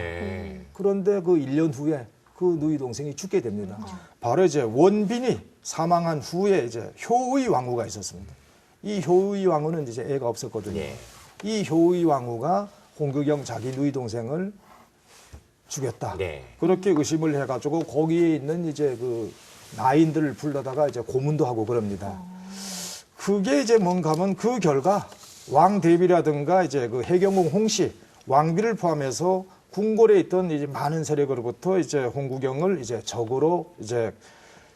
그런데 그 1년 후에 그 누이 동생이 죽게 됩니다. 바로 이제 원빈이 사망한 후에 이제 효의 왕후가 있었습니다. 이 효의 왕후는 이제 애가 없었거든요. 이 효의 왕후가 홍구경 자기 누이 동생을 죽였다. 그렇게 의심을 해가지고 거기에 있는 이제 그 나인들을 불러다가 이제 고문도 하고 그럽니다. 그게 이제 뭔가 하면 그 결과 왕 대비라든가 이제 그 해경궁 홍씨, 왕비를 포함해서 궁궐에 있던 이제 많은 세력으로부터 이제 홍구경을 이제 적으로 이제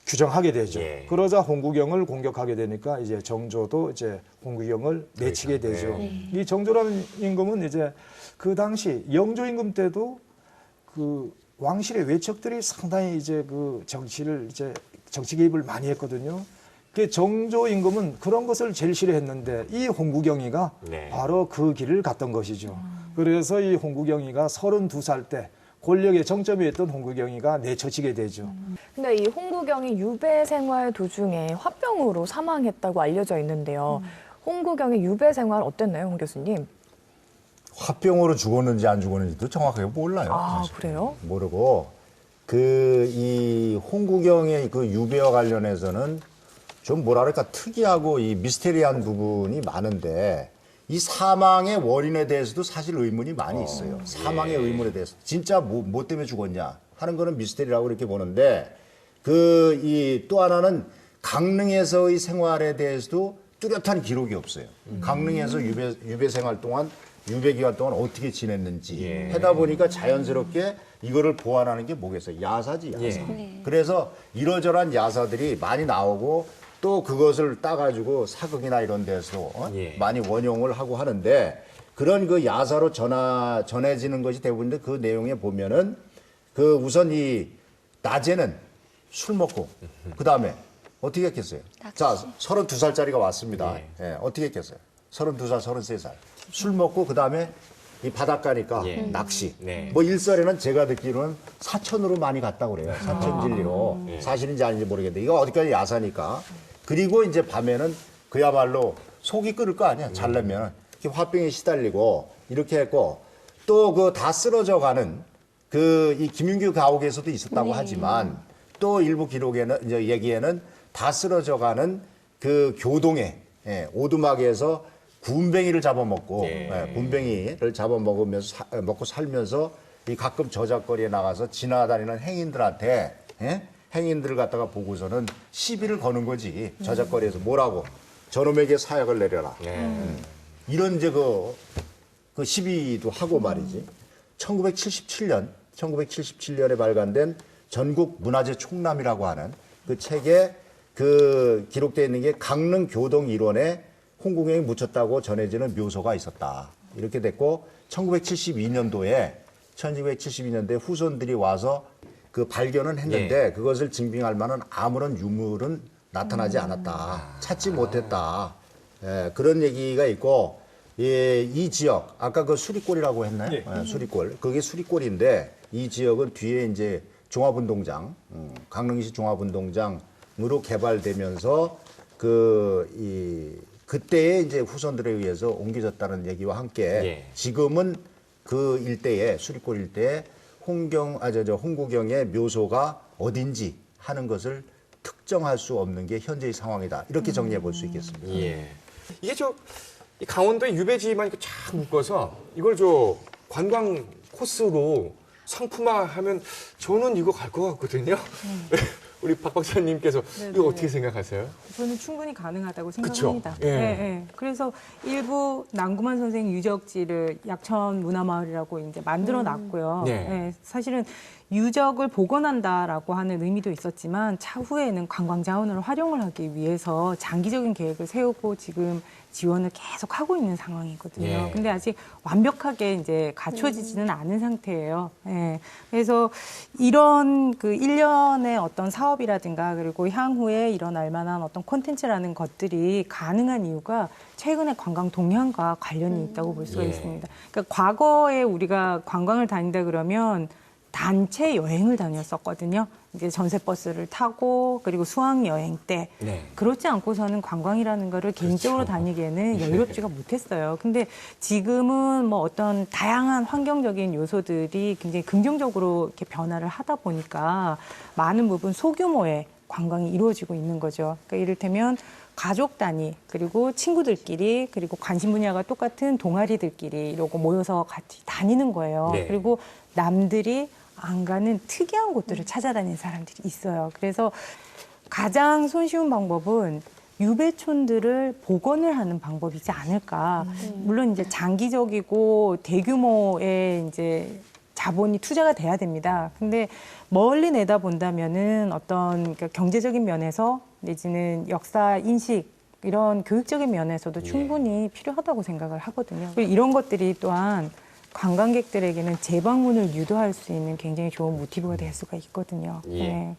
규정하게 되죠. 그러자 홍구경을 공격하게 되니까 이제 정조도 이제 홍구경을 내치게 되죠. 이 정조라는 임금은 이제 그 당시 영조 임금 때도 그 왕실의 외척들이 상당히 이제 그 정치 개입을 많이 했거든요. 그 정조 임금은 그런 것을 제일 싫어했는데 이 홍구경이가 바로 그 길을 갔던 것이죠. 그래서 이 홍구경이가 32살 때 권력의 정점에 있던 홍구경이가 내쳐지게 되죠. 근데 이 홍구경이 유배 생활 도중에 화병으로 사망했다고 알려져 있는데요. 홍구경의 유배 생활 어땠나요, 홍 교수님? 화병으로 죽었는지 안 죽었는지도 정확하게 몰라요. 아, 사실. 그래요? 모르고 이 홍구경의 그 유배와 관련해서는 좀 뭐랄까 특이하고 이 미스테리한 부분이 많은데 이 사망의 원인에 대해서도 사실 의문이 많이 있어요. 사망의 의문에 대해서 진짜 뭐 때문에 죽었냐 하는 거는 미스테리라고 이렇게 보는데 또 하나는 강릉에서의 생활에 대해서도 뚜렷한 기록이 없어요. 강릉에서 유배 생활 동안 유배 기간 동안 어떻게 지냈는지 예. 하다 보니까 자연스럽게 이거를 보완하는 게 뭐겠어요? 야사지, 야사. 예. 그래서 이러저러한 야사들이 많이 나오고 또 그것을 따가지고 사극이나 이런 데서 예. 많이 원용을 하고 하는데 그런 그 야사로 전해지는 것이 대부분인데 그 내용에 보면은 그 우선 이 낮에는 술 먹고 그 다음에 어떻게 했겠어요? 자, 32살짜리가 왔습니다. 예, 어떻게 했겠어요? 32살, 33살. 술 먹고 그 다음에 이 바닷가니까 예. 낚시. 네. 뭐 일설에는 제가 듣기로는 사천으로 많이 갔다고 그래요. 사천진리로. 사실인지 아닌지 모르겠는데 이거 어디까지 야사니까. 그리고 이제 밤에는 그야말로 속이 끓을 거 아니야. 잘려면 이렇게 화병에 시달리고 이렇게 했고 또 그 다 쓰러져 가는 그 이 김윤규 가옥에서도 있었다고 하지만 또 일부 기록에는 이제 얘기에는 다 쓰러져 가는 그 교동에 오두막에서 군뱅이를 잡아먹고 군뱅이를 잡아먹으면서 먹고 살면서 이 가끔 저작거리에 나가서 지나다니는 행인들한테 행인들을 갖다가 보고서는 시비를 거는 거지. 저작거리에서 뭐라고 저놈에게 사약을 내려라. 이런 이제 그 시비도 하고 말이지. 1977년에 발간된 전국 문화재 총람이라고 하는 그 책에 그 기록되어 있는 게 강릉 교동 일원에 홍국영이 묻혔다고 전해지는 묘소가 있었다. 이렇게 됐고 1972년도에 후손들이 와서 그 발견은 했는데 그것을 증빙할 만한 아무런 유물은 나타나지 않았다. 찾지 못했다. 그런 얘기가 있고 이 지역 아까 그 수리골이라고 했나요? 수리골. 그게 수리골인데 이 지역은 뒤에 이제 종합운동장, 강릉시 종합운동장으로 개발되면서 그때에 이제 후손들에 의해서 옮겨졌다는 얘기와 함께 지금은 그 일대에 수리골 일대에 홍구경의 묘소가 어딘지 하는 것을 특정할 수 없는 게 현재의 상황이다. 이렇게 정리해 볼 수 있겠습니다. 예. 이게 이 강원도의 유배지만 이렇게 쫙 묶어서 이걸 관광 코스로 상품화하면 저는 이거 갈 것 같거든요. 우리 박 박사님께서 이거 어떻게 생각하세요? 저는 충분히 가능하다고 그쵸? 생각합니다. 예. 네. 그래서 일부 남구만 선생 유적지를 약천 문화마을이라고 이제 만들어 놨고요. 네. 사실은 유적을 복원한다라고 하는 의미도 있었지만 차후에는 관광 자원을 활용을 하기 위해서 장기적인 계획을 세우고 지금 지원을 계속 하고 있는 상황이거든요. 예. 근데 아직 완벽하게 이제 갖춰지지는 않은 상태예요. 예. 그래서 이런 그 일련의 어떤 사업이라든가 그리고 향후에 일어날 만한 어떤 콘텐츠라는 것들이 가능한 이유가 최근에 관광 동향과 관련이 있다고 볼 수가 있습니다. 그러니까 과거에 우리가 관광을 다닌다 그러면 단체 여행을 다녔었거든요. 이제 전세버스를 타고 그리고 수학여행 때 그렇지 않고서는 관광이라는 거를 개인적으로 다니기에는 여유롭지가 못했어요. 근데 지금은 뭐 어떤 다양한 환경적인 요소들이 굉장히 긍정적으로 이렇게 변화를 하다 보니까 많은 부분 소규모의 관광이 이루어지고 있는 거죠. 그러니까 이를테면 가족 단위 그리고 친구들끼리 그리고 관심 분야가 똑같은 동아리들끼리 이러고 모여서 같이 다니는 거예요. 그리고 남들이 안 가는 특이한 곳들을 찾아다니는 사람들이 있어요. 그래서 가장 손쉬운 방법은 유배촌들을 복원을 하는 방법이지 않을까. 물론 이제 장기적이고 대규모의 이제 자본이 투자가 돼야 됩니다. 근데 멀리 내다본다면은 어떤 그러니까 경제적인 면에서 내지는 역사 인식 이런 교육적인 면에서도 충분히 필요하다고 생각을 하거든요. 그리고 이런 것들이 또한 관광객들에게는 재방문을 유도할 수 있는 굉장히 좋은 모티브가 될 수가 있거든요.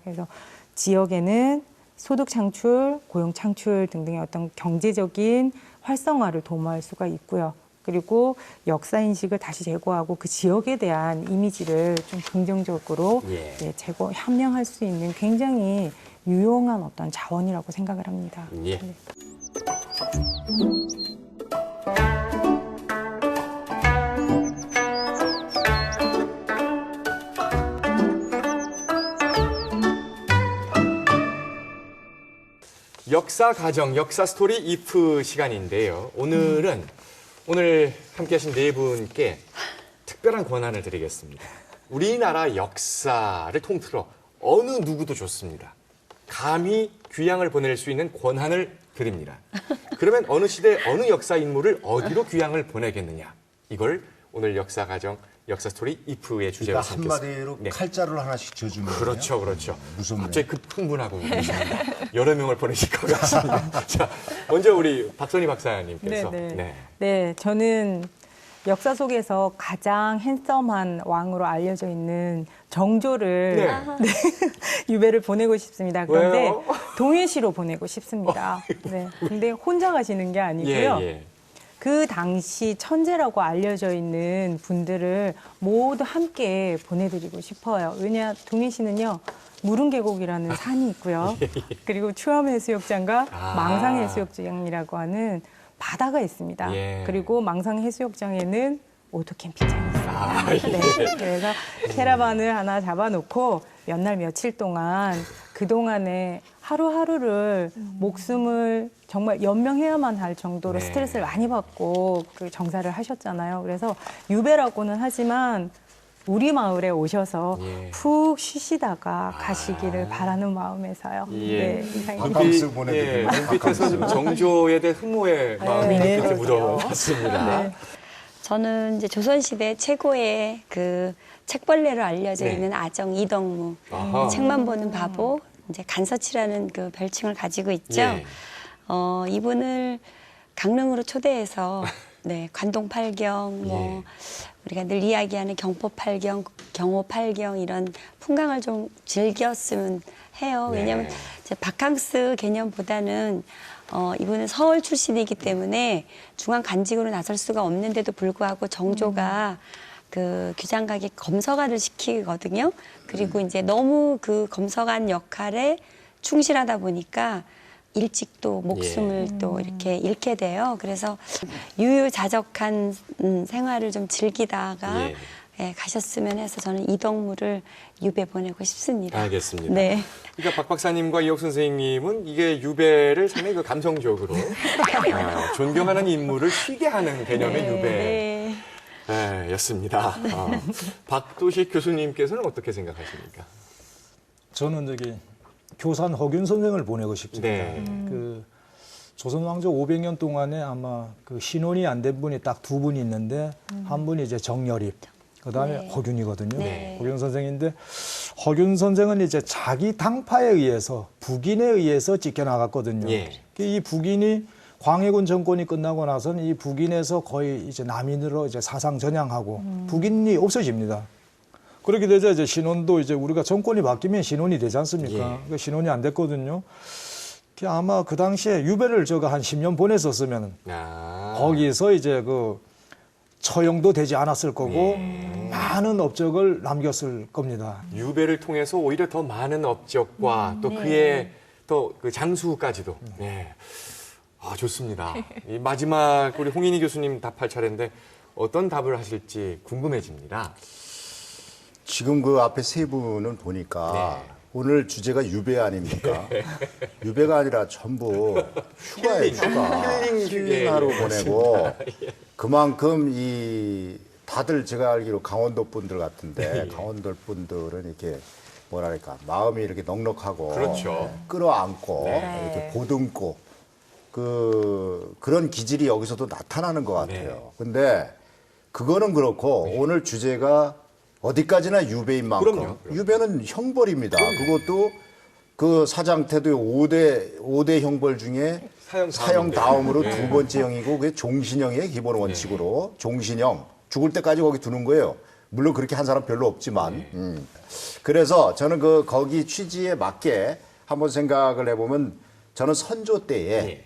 그래서 지역에는 소득 창출, 고용 창출 등등의 어떤 경제적인 활성화를 도모할 수가 있고요. 그리고 역사 인식을 다시 제고하고 그 지역에 대한 이미지를 좀 긍정적으로 향명할 수 있는 굉장히 유용한 어떤 자원이라고 생각을 합니다. 역사 가정, 역사 스토리 이프 시간인데요. 오늘 함께 하신 네 분께 특별한 권한을 드리겠습니다. 우리나라 역사를 통틀어 어느 누구도 좋습니다. 감히 귀향을 보낼 수 있는 권한을 드립니다. 그러면 어느 시대 어느 역사 인물을 어디로 귀향을 보내겠느냐? 이걸 오늘 역사 스토리 이프의 주제로 그러니까 삼겠습니다. 한마디로 네. 칼자루를 하나씩 져주는 거예요. 그렇죠, 그렇죠. 무섭네. 갑자기 흥분하고 계십니다. 여러 명을 보내실 것 같습니다. 자, 먼저 우리 박선희 박사님께서. 네, 저는 역사 속에서 가장 핸섬한 왕으로 알려져 있는 정조를 네, 유배를 보내고 싶습니다. 그런데 왜요? 동해시로 보내고 싶습니다. 네, 근데 혼자 가시는 게 아니고요. 예. 그 당시 천재라고 알려져 있는 분들을 모두 함께 보내드리고 싶어요. 왜냐, 동해시는요, 무릉계곡이라는 산이 있고요. 그리고 추암해수욕장과 망상해수욕장이라고 하는 바다가 있습니다. 예. 그리고 망상해수욕장에는 오토 캠핑장이 있어요. 예. 네, 그래서 캐러반을 하나 잡아놓고 몇 날 며칠 동안 그동안에 하루하루를 목숨을 정말 연명해야만 할 정도로 네. 스트레스를 많이 받고 그 정사를 하셨잖아요. 그래서 유배라고는 하지만 우리 마을에 오셔서 예. 푹 쉬시다가 가시기를 바라는 마음에서요. 예. 네, 이상입니다. 박강수 보내드립니다. 눈빛에서 좀 정조에 대한 흠모의 마음이 네, 눈빛에 그렇죠. 묻어났습니다. 네. 저는 이제 조선시대 최고의 그 책벌레로 알려져 네. 있는 아정 이덕무. 아하. 책만 보는 바보, 이제 간서치라는 그 별칭을 가지고 있죠. 예. 이분을 강릉으로 초대해서 네, 관동팔경, 예. 우리가 늘 이야기하는 경포팔경, 경호팔경 이런 풍광을 좀 즐겼으면 해요. 네. 왜냐하면 이제 바캉스 개념보다는 이분은 서울 출신이기 때문에 중앙 간직으로 나설 수가 없는데도 불구하고 정조가 그 규장각에 검서관을 시키거든요. 그리고 이제 너무 그 검서관 역할에 충실하다 보니까 일찍 또 목숨을 또 이렇게 잃게 돼요. 그래서 유유자적한 생활을 좀 즐기다가 예, 가셨으면 해서 저는 이덕무를 유배 보내고 싶습니다. 알겠습니다. 네. 그러니까 박 박사님과 이혁 선생님은 이게 유배를 상당히 그 감성적으로 존경하는 인물을 쉬게 하는 개념의 네. 유배였습니다. 박도식 교수님께서는 어떻게 생각하십니까? 저는 저기 교산 허균 선생을 보내고 싶습니다. 네. 그 조선 왕조 500년 동안에 아마 그 신혼이 안 된 분이 딱 두 분이 있는데 한 분이 이제 정여립, 그다음에 네. 허균이거든요. 네. 허균 선생인데 허균 선생은 이제 자기 당파에 의해서 북인에 의해서 찢겨나갔거든요. 예. 이 북인이 광해군 정권이 끝나고 나서는 이 북인에서 거의 이제 남인으로 이제 사상 전향하고 북인이 없어집니다. 그렇게 되자 이제 신혼도 이제 우리가 정권이 바뀌면 신혼이 되지 않습니까? 그 신혼이 안 됐거든요. 아마 그 당시에 유배를 제가 한 10년 보냈었으면 거기서 이제 그 처형도 되지 않았을 거고 많은 업적을 남겼을 겁니다. 유배를 통해서 오히려 더 많은 업적과 또 그의 또 그 장수까지도. 네. 좋습니다. 이 마지막 우리 홍인희 교수님 답할 차례인데 어떤 답을 하실지 궁금해집니다. 지금 그 앞에 세 분은 보니까 오늘 주제가 유배 아닙니까? 유배가 아니라 전부 휴가예요, 휴가. 힐링하러 보내고 그만큼 다들 제가 알기로 강원도 분들 같은데 강원도 분들은 이렇게 뭐랄까 마음이 이렇게 넉넉하고 그렇죠. 끌어안고 이렇게 보듬고 그런 기질이 여기서도 나타나는 것 같아요. 근데 그거는 그렇고 오늘 주제가 어디까지나 유배인 만큼 그럼요. 유배는 형벌입니다. 그것도 그 사장태도의 5대 형벌 중에 사형 다음으로 두 번째 형이고 그게 종신형의 기본 원칙으로 종신형 죽을 때까지 거기 두는 거예요. 물론 그렇게 한 사람 별로 없지만 그래서 저는 거기 취지에 맞게 한번 생각을 해보면 저는 선조 때에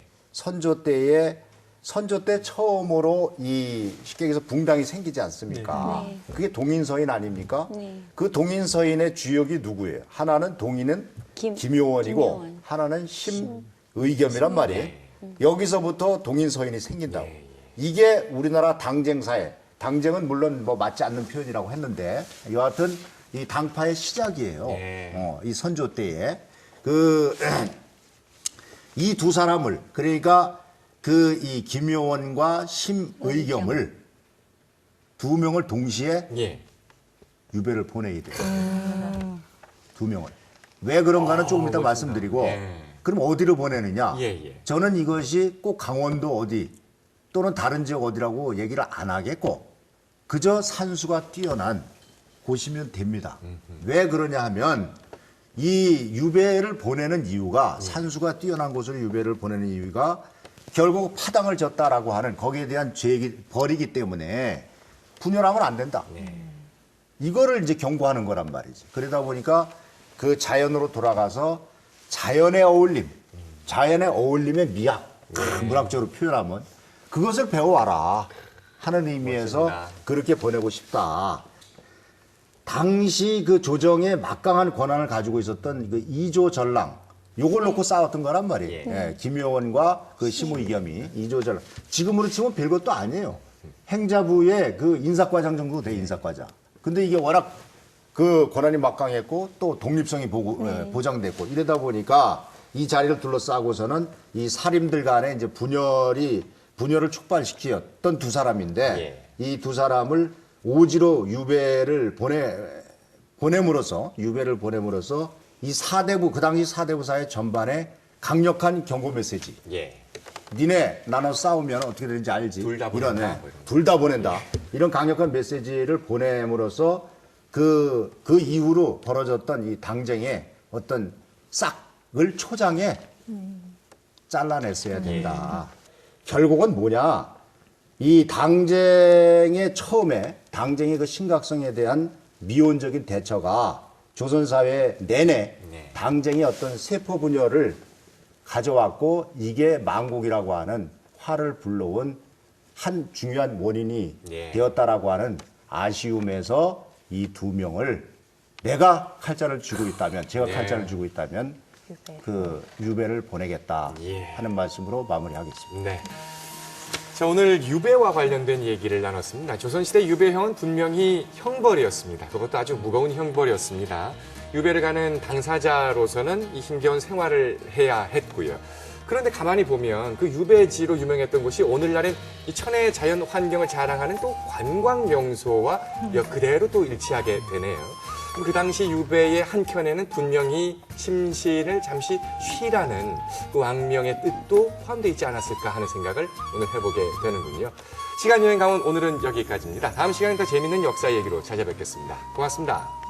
처음으로 쉽게 얘기해서 붕당이 생기지 않습니까? 그게 동인서인 아닙니까? 그 동인서인의 주역이 누구예요? 하나는 동인은 김효원이고 김효원. 하나는 심의겸이란 말이에요. 여기서부터 동인서인이 생긴다고. 이게 우리나라 당쟁사회, 당쟁은 물론 뭐 맞지 않는 표현이라고 했는데 여하튼 이 당파의 시작이에요. 이 선조 때에 이 두 사람을 그러니까 이 김효원과 심의겸을 두 명을 동시에 유배를 보내야 돼요. 두 명을. 왜 그런가는 조금 이따 말씀드리고 그럼 어디로 보내느냐? 저는 이것이 꼭 강원도 어디 또는 다른 지역 어디라고 얘기를 안 하겠고 그저 산수가 뛰어난 곳이면 됩니다. 왜 그러냐 하면 이 유배를 보내는 이유가 산수가 뛰어난 곳으로 유배를 보내는 이유가 결국 파당을 졌다라고 하는 거기에 대한 벌이기 때문에 분열하면 안 된다. 이거를 이제 경고하는 거란 말이지. 그러다 보니까 그 자연으로 돌아가서 자연의 어울림, 자연의 어울림의 미학, 문학적으로 표현하면 그것을 배워와라 하는 의미에서 그렇게 보내고 싶다. 당시 그 조정의 막강한 권한을 가지고 있었던 그 이조 전랑, 요걸 놓고 싸웠던 거란 말이에요. 예, 김효원과 그 심우이겸이 이조 전랑. 지금으로 치면 별것도 아니에요. 행자부의 그 인사과장 정도 돼, 인사과장. 근데 이게 워낙 그 권한이 막강했고 또 독립성이 보장됐고 이러다 보니까 이 자리를 둘러싸고서는 이 살인들 간에 이제 분열을 촉발시켰던 두 사람인데 이 두 사람을 오지로 유배를 보냄으로써 이 사대부, 그 당시 사대부 사회 전반에 강력한 경고 메시지. 니네 나눠 싸우면 어떻게 되는지 알지? 둘다 보낸다. 둘 다 보낸다. 이런 강력한 메시지를 보냄으로써 그 이후로 벌어졌던 이 당쟁의 어떤 싹을 초장에 잘라냈어야 된다. 결국은 뭐냐? 이 당쟁의 처음에 당쟁의 그 심각성에 대한 미온적인 대처가 조선사회 내내 당쟁의 어떤 세포 분열을 가져왔고 이게 망국이라고 하는 화를 불러온 한 중요한 원인이 되었다라고 하는 아쉬움에서 이 두 명을 내가 칼자를 쥐고 있다면, 제가 칼자를 쥐고 있다면 그 유배를 보내겠다 하는 말씀으로 마무리하겠습니다. 네. 자, 오늘 유배와 관련된 얘기를 나눴습니다. 조선시대 유배형은 분명히 형벌이었습니다. 그것도 아주 무거운 형벌이었습니다. 유배를 가는 당사자로서는 이 힘겨운 생활을 해야 했고요. 그런데 가만히 보면 그 유배지로 유명했던 곳이 오늘날엔 이 천혜의 자연 환경을 자랑하는 또 관광 명소와 그대로 또 일치하게 되네요. 그 당시 유배의 한켠에는 분명히 심신을 잠시 쉬라는 그 왕명의 뜻도 포함되어 있지 않았을까 하는 생각을 오늘 해보게 되는군요. 시간여행 가온 오늘은 여기까지입니다. 다음 시간에 더 재밌는 역사 얘기로 찾아뵙겠습니다. 고맙습니다.